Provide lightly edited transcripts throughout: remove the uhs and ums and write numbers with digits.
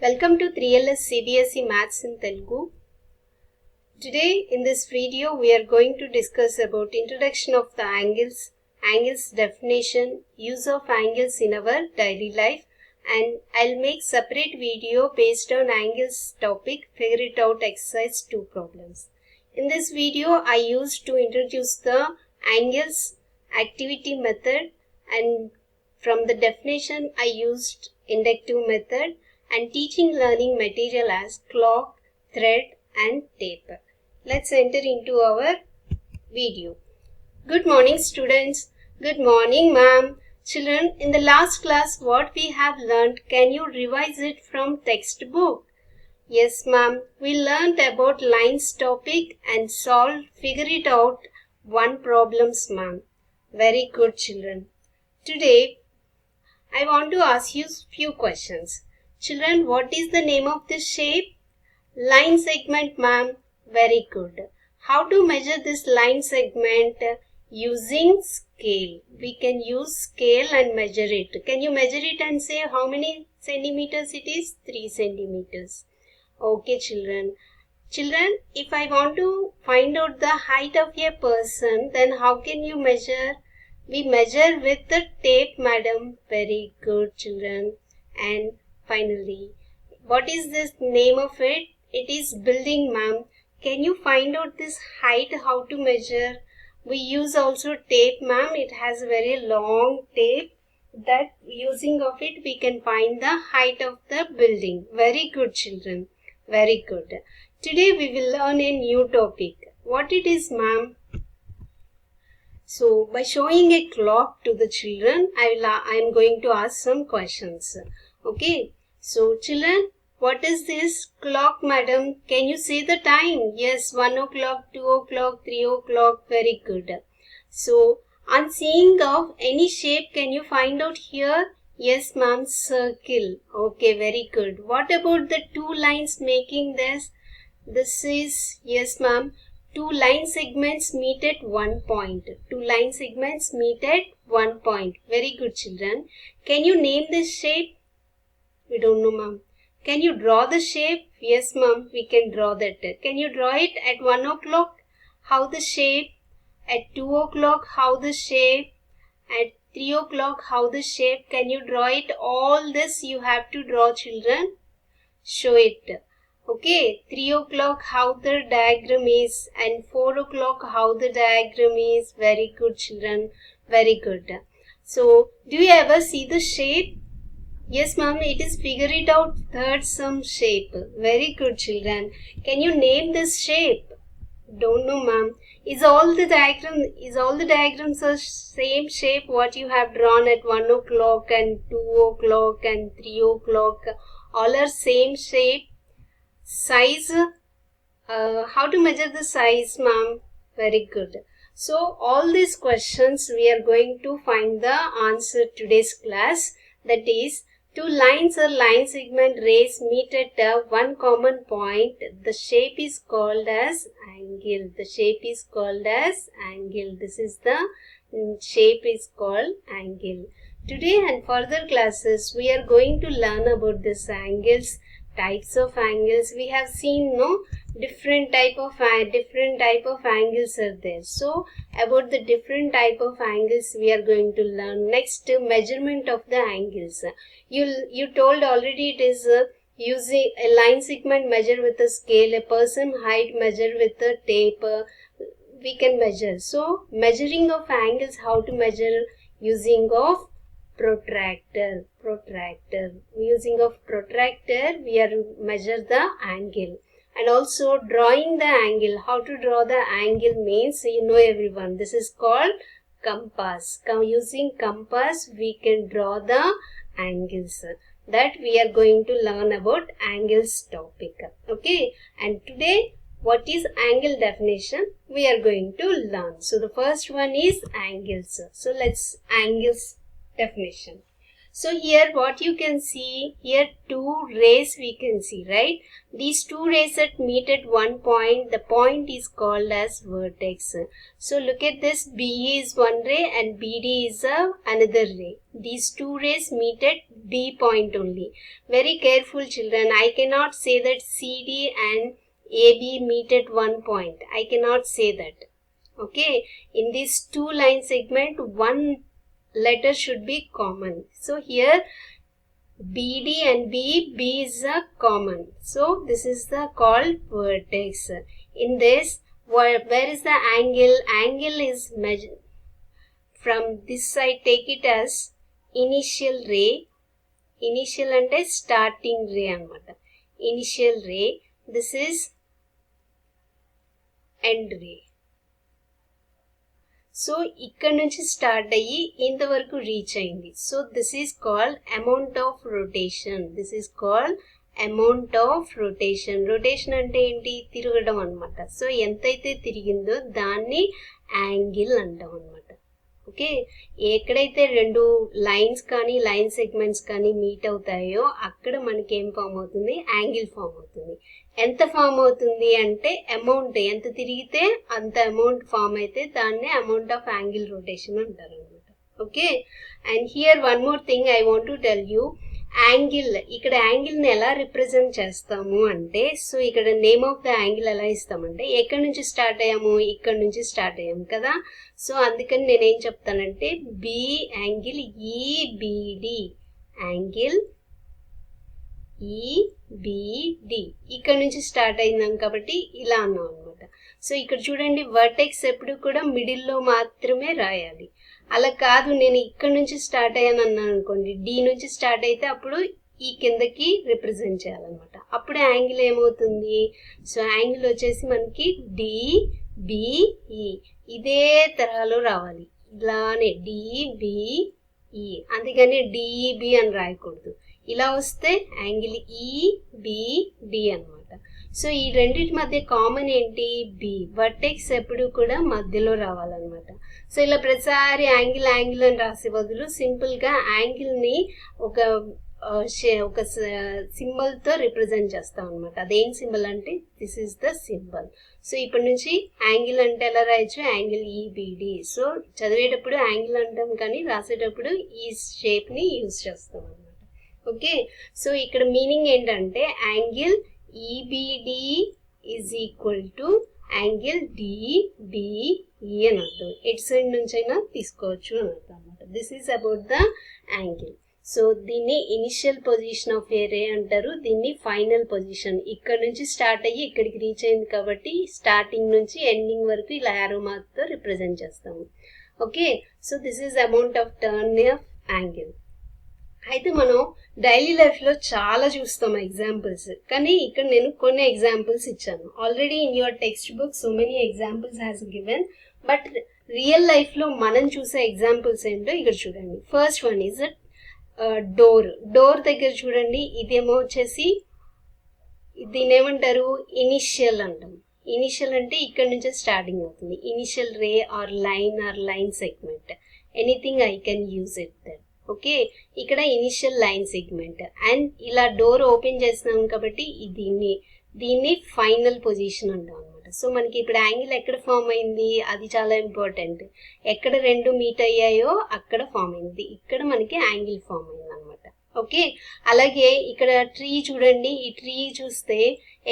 Welcome to 3LS CBSE Maths in Telugu. Today in this video we are going to discuss about introduction of the angles definition, use of angles in our daily life, and I'll make separate video based on angles topic, figure it out exercise 2 problems. In this video I used to introduce the angles activity method, and from the definition I used inductive method and teaching learning material as clock, thread and tape. Let's enter into our video. Good morning students. Good morning ma'am. Children, in the last class what we have learned, can you revise it from textbook? Yes ma'am, we learned about lines topic and figure it out one problems ma'am. Very good children. Today I want to ask you few questions. Children, what is the name of this shape? Line segment, ma'am. Very good. How to measure this line segment? Using scale. We can use scale and measure it. Can you measure it and say how many centimeters it is? 3 centimeters. Okay, children. Children, if I want to find out the height of a person, then how can you measure? We measure with the tape, madam. Very good, children. And finally, what is this name of it? It is building, ma'am. Can you find out this height, how to measure? We use also tape, ma'am. It has a very long tape. That using of it, we can find the height of the building. Very good, children. Very good. Today we will learn a new topic. What it is, ma'am? So, by showing a clock to the children, I am going to ask some questions. Okay. So, children, what is this clock, madam? Can you say the time? Yes, 1 o'clock, 2 o'clock, 3 o'clock. Very good. So, on seeing of any shape, can you find out here? Yes, ma'am, circle. Okay, very good. What about the two lines making this? This is, yes, ma'am, two line segments meet at one point. Two line segments meet at one point. Very good, children. Can you name this shape? We don't know, ma'am. Can you draw the shape? Yes, ma'am, we can draw that. Can you draw it at 1 o'clock? How the shape? At 2 o'clock, how the shape? At 3 o'clock, how the shape? Can you draw it? All this you have to draw, children. Show it. Okay, 3 o'clock how the diagram is, and 4 o'clock how the diagram is. Very good, children. Very good. So, do you ever see the shape? Yes, ma'am, it is figure it out third sum shape. Very good, children. Can you name this shape? Don't know, ma'am. Is all the diagrams the same shape what you have drawn at 1 o'clock and 2 o'clock and 3 o'clock? All are same shape. Size, how to measure the size, ma'am? Very good. So, all these questions we are going to find the answer today's class. That is, two lines or line segment rays meet at one common point. The shape is called as angle. The shape is called as angle. This is the shape is called angle. Today and further classes we are going to learn about this angles, types of angles. We have seen different type of angles are there. So about the different type of angles we are going to learn. Next, measurement of the angles. You told already it is using a line segment measure with a scale, a person height measure with a tape. We can measure. So measuring of angles, how to measure? Using of protractor. Using of protractor we are measure the angle. And also drawing the angle. How to draw the angle means, you know everyone, this is called compass. Using compass we can draw the angles. That we are going to learn about angles topic. Okay, and today what is angle definition we are going to learn. So the first one is angles. So let's angles definition. So here what you can see, here two rays we can see, right? These two rays that meet at one point, the point is called as vertex. So look at this, B is one ray and BD is another ray. These two rays meet at B point only. Very careful children, I cannot say that CD and AB meet at one point. I cannot say that. Okay, in this two line segment, one letter should be common. So here BD and B is a common. So this is the called vertex. In this, where is the angle? Angle is measured from this side. Take it as initial ray. Initial ante starting ray anamata. Initial ray. This is end ray. So ఇక్కడ నుంచి start అయ్యి ఇంతవరకు reach అయింది. So this is called amount of rotation. This is called amount of rotation. Rotation అంటే ఏంటి? తిరగడం అనమాట. So ఎంతైతే తిరిగిందో దాన్ని యాంగిల్ అంటాం అనమాట. ఓకే, ఎక్కడైతే రెండు లైన్స్ కానీ లైన్ సెగ్మెంట్స్ కానీ మీట్ అవుతాయో అక్కడ మనకి ఏం ఫామ్ అవుతుంది? యాంగిల్ ఫామ్ అవుతుంది. ఎంత ఫామ్ అవుతుంది అంటే అమౌంట్ ఎంత తిరిగితే అంత అమౌంట్ ఫామ్ అయితే దాన్ని అమౌంట్ ఆఫ్ యాంగిల్ రొటేషన్ అంటారు అనమాట. Okay, and here one more thing I want to tell you. Angle, ఇక్కడ యాంగిల్ని ఎలా రిప్రజెంట్ చేస్తాము అంటే, సో ఇక్కడ నేమ్ ఆఫ్ ద యాంగిల్ ఎలా ఇస్తామంటే, ఎక్కడి నుంచి స్టార్ట్ అయ్యాము? ఇక్కడ నుంచి స్టార్ట్ అయ్యాము కదా. సో అందుకని నేనేం చెప్తానంటే B angle EBD, angle EBD ఇక్కడ నుంచి స్టార్ట్ అయిందాం కాబట్టి ఇలా అన్నాం అనమాట. సో ఇక్కడ చూడండి, వర్టెక్స్ ఎప్పుడు కూడా మిడిల్లో మాత్రమే రాయాలి. అలా కాదు, నేను ఇక్కడ నుంచి స్టార్ట్ అయ్యాను అన్నాను అనుకోండి, డి నుంచి స్టార్ట్ అయితే అప్పుడు ఈ కిందకి రిప్రజెంట్ చేయాలన్నమాట. అప్పుడు యాంగిల్ ఏమవుతుంది? సో యాంగిల్ వచ్చేసి మనకి డిబిఈ ఇదే తరహాలో రావాలి, ఇలానే డిబిఈ, అందుకని డిబి అని రాయకూడదు. ఇలా వస్తే యాంగిల్ ఈబిడి అనమాట. సో ఈ రెండింటి మధ్య కామన్ ఏంటి? బి. వర్టెక్స్ ఎప్పుడు కూడా మధ్యలో రావాలన్నమాట. సో ఇలా ప్రతిసారి యాంగిల్ యాంగిల్ అని రాసే బదులు సింపుల్గా యాంగిల్ని ఒక సింబల్తో రిప్రజెంట్ చేస్తాం అనమాట. అదేం సింబల్ అంటే this is the symbol. So ఇప్పటి నుంచి యాంగిల్ అంటే ఎలా రాయొచ్చు? Angle EBD. సో చదివేటప్పుడు యాంగిల్ అంటాం కానీ రాసేటప్పుడు ఈ షేప్ని యూజ్ చేస్తాం అనమాట. ఓకే, సో ఇక్కడ మీనింగ్ ఏంటంటే angle EBD is equal to angle DBE అని అర్థం. ఎట్ సైడ్ నుంచి అయినా తీసుకోవచ్చు అని అర్థం అనమాట. This is about the angle. So దీన్ని ఇనిషియల్ పొజిషన్ ఆఫ్ ఏ రే అంటారు, దీన్ని ఫైనల్ పొజిషన్. ఇక్కడ నుంచి స్టార్ట్ అయ్యి ఇక్కడికి రీచ్ అయింది కాబట్టి స్టార్టింగ్ నుంచి ఎండింగ్ వరకు ఇలా యారో మార్క్తో రిప్రజెంట్ చేస్తాము. Okay, so this is amount of turn off angle. అయితే మనం డైలీ లైఫ్లో చాలా చూస్తాం ఎగ్జాంపుల్స్, కానీ ఇక్కడ నేను కొన్ని ఎగ్జాంపుల్స్ ఇచ్చాను. Already in your text book so many examples has given, but real లైఫ్లో మనం చూసే ఎగ్జాంపుల్స్ ఏంటో ఇక్కడ చూడండి. First one is door. Door దగ్గర చూడండి, ఇదేమో వచ్చేసి దీని ఏమంటారు? ఇనిషియల్ అంటాం. ఇనిషియల్ అంటే ఇక్కడ నుంచే స్టార్టింగ్ అవుతుంది. Initial ray or line segment, anything I can use it that. Okay, ఇక్కడ ఇనిషియల్ లైన్ సెగ్మెంట్. అండ్ ఇలా డోర్ ఓపెన్ చేస్తున్నాం కాబట్టి దీన్ని ఫైనల్ పొజిషన్ అంటాం అనమాట. సో మనకి ఇప్పుడు యాంగిల్ ఎక్కడ ఫామ్ అయింది అది చాలా ఇంపార్టెంట్. ఎక్కడ రెండు మీట్ అయ్యాయో అక్కడ ఫామ్ అయింది, ఇక్కడ మనకి యాంగిల్ ఫామ్ అయింది అనమాట. ఓకే, అలాగే ఇక్కడ ట్రీ చూడండి, ఈ ట్రీ చూస్తే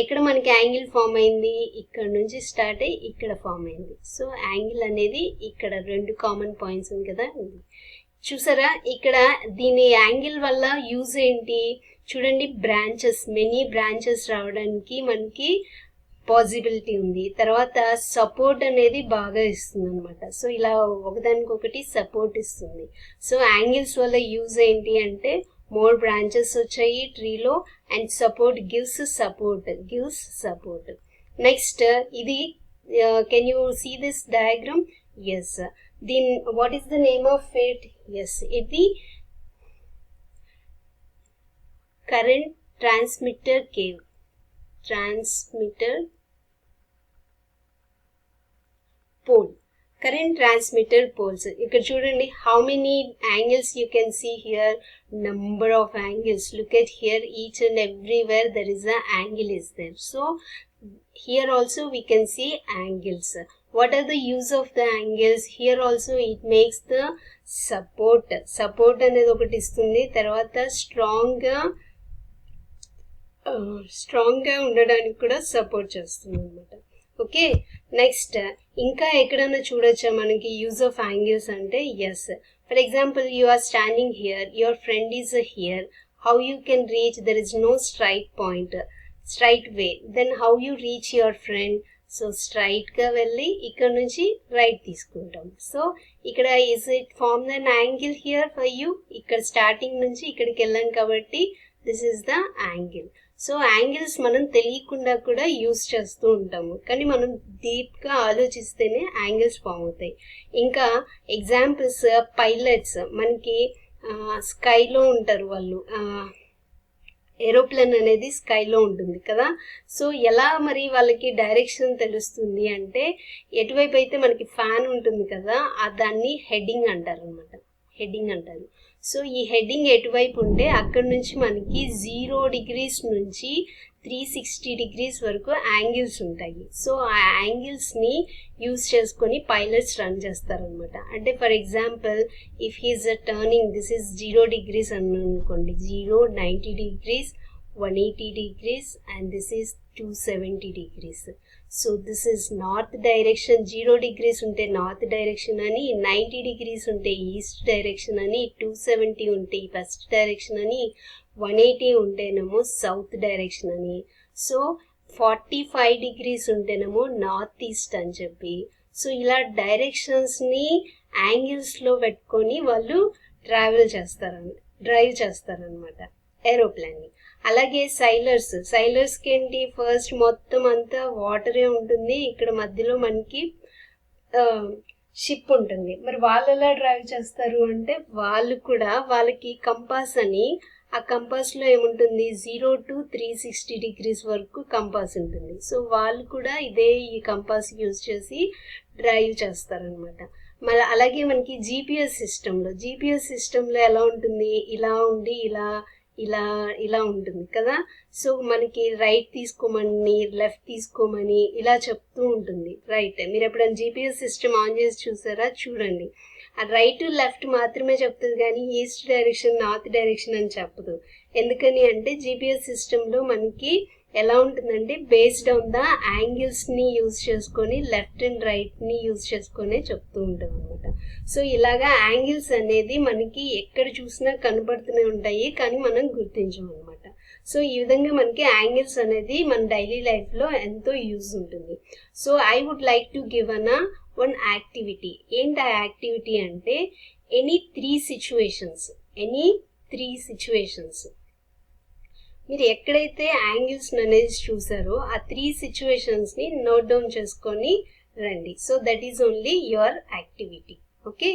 ఎక్కడ మనకి యాంగిల్ ఫామ్ అయింది? ఇక్కడ నుంచి స్టార్ట్ అయ్యి ఇక్కడ ఫామ్ అయింది. సో యాంగిల్ అనేది ఇక్కడ రెండు కామన్ పాయింట్స్ ఉంది కదా, చూసారా? ఇక్కడ దీని యాంగిల్ వల్ల యూజ్ ఏంటి చూడండి, బ్రాంచెస్, మెనీ బ్రాంచెస్ రావడానికి మనకి పాసిబిలిటీ ఉంది. తర్వాత సపోర్ట్ అనేది బాగా ఇస్తుంది అనమాట. సో ఇలా ఒకదానికొకటి సపోర్ట్ ఇస్తుంది. సో యాంగిల్స్ వల్ల యూజ్ ఏంటి అంటే మోర్ బ్రాంచెస్ వచ్చాయి ట్రీలో, and support gives support. Next ఇది can you see this diagram? Yes. Then what is the name of it? Yes, it the current transmitter pole. current transmitter poles. ఇక్కడ చూడండి, how many angles you can see here, number of angles. Look at here, each and everywhere there is a angle is there. So here also we can see angles. What are the use of the angles? Here also it makes the support అనేది ఒకటి ఇస్తుంది. తర్వాత strong గా ఉండడానికి కూడా support చేస్తుంది అనమాట. Okay, next ఇంకా ఎక్కడైనా చూడొచ్చా మనకి యూజ్ ఆఫ్ యాంగిల్స్ అంటే? Yes, for example you are standing here, your friend is here, how you can reach? There is no straight way, then how you reach your friend? So straight గా వెళ్ళి ఇక్కడ నుంచి right తీసుకుంటాం. So ఇక్కడ is it form than angle here for you? ఇక్కడ starting నుంచి ఇక్కడికి వెళ్ళాం కాబట్టి this is the angle. So angles మనం తెలియకుండా కూడా యూజ్ చేస్తూ ఉంటాము, కానీ మనం డీప్గా ఆలోచిస్తేనే యాంగిల్స్ ఫామ్ అవుతాయి. ఇంకా ఎగ్జాంపుల్స్, పైలట్స్ మనకి స్కైలో ఉంటారు, వాళ్ళు ఏరోప్లేన్ అనేది స్కైలో ఉంటుంది కదా. సో ఎలా మరి వాళ్ళకి డైరెక్షన్ తెలుస్తుంది అంటే, ఎటువైపు అయితే మనకి ఫ్యాన్ ఉంటుంది కదా, దాన్ని హెడ్డింగ్ అంటారు అనమాట, హెడ్డింగ్ అంటారు. సో ఈ హెడ్డింగ్ ఎటువైపు ఉంటే అక్కడ నుంచి మనకి 0 degrees నుంచి 360 degrees వరకు యాంగిల్స్ ఉంటాయి. సో ఆ యాంగిల్స్ని యూజ్ చేసుకొని పైలట్స్ రన్ చేస్తారనమాట. అంటే for example, if he's turning, this is 0 degrees అని అనుకోండి, 0, 90 degrees, 180 degrees and this is 270 degrees. So this is north direction. 0 degrees unte north direction ani, 90 degrees unte east direction ani, 270 unte west direction ani, 180 unte namo south direction ani. So 45 degrees unte namo north east అని చెప్పి, so ఇలా directions ని angles లో పెట్టుకొని వాళ్ళు drive చేస్తారనమాట aeroplane ని. అలాగే సైలర్స్ కి ఏంటి, ఫస్ట్ మొత్తం అంతా వాటరే ఉంటుంది, ఇక్కడ మధ్యలో మనకి షిప్ ఉంటుంది. మరి వాళ్ళు ఎలా డ్రైవ్ చేస్తారు అంటే, వాళ్ళు కూడా వాళ్ళకి కంపాస్ అని, ఆ కంపాస్ లో ఏముంటుంది, 0 to 360 degrees వరకు కంపాస్ ఉంటుంది. సో వాళ్ళు కూడా ఈ కంపాస్ యూజ్ చేసి డ్రైవ్ చేస్తారనమాట. మళ్ళీ అలాగే మనకి జీపీఎస్ సిస్టంలో ఎలా ఉంటుంది, ఇలా ఉండి ఇలా ఉంటుంది కదా. సో మనకి రైట్ తీసుకోమని, లెఫ్ట్ తీసుకోమని ఇలా చెప్తూ ఉంటుంది. రైట్, మీరు ఎప్పుడైనా జీపీఎస్ సిస్టమ్ ఆన్ చేసి చూసారా? చూడండి, ఆ రైట్ లెఫ్ట్ మాత్రమే చెప్తుంది, కానీ ఈస్ట్ డైరెక్షన్, నార్త్ డైరెక్షన్ అని చెప్పదు. ఎందుకని అంటే జీపీఎస్ సిస్టంలో మనకి ఎలా ఉంటుందంటే, బేస్డ్ ఆన్ ద యాంగిల్స్ని యూజ్ చేసుకొని, లెఫ్ట్ అండ్ రైట్ని యూజ్ చేసుకొని చెప్తూ ఉంటాం అనమాట. సో ఇలాగా యాంగిల్స్ అనేది మనకి ఎక్కడ చూసినా కనపడుతూనే ఉంటాయి, కానీ మనం గుర్తించం అనమాట. సో ఈ విధంగా మనకి యాంగిల్స్ అనేది మన డైలీ లైఫ్లో ఎంతో యూజ్ ఉంటుంది. So I would like to give one activity. ఏంటి ఆ యాక్టివిటీ అంటే, ఎనీ త్రీ సిచ్యువేషన్స్ మీరు ఎక్కడైతే యాంగిల్స్ అనేది చూసారో ఆ 3 సిచ్యువేషన్స్ ని నోట్ డౌన్ చేసుకొని రండి. So that is only your activity. Okay.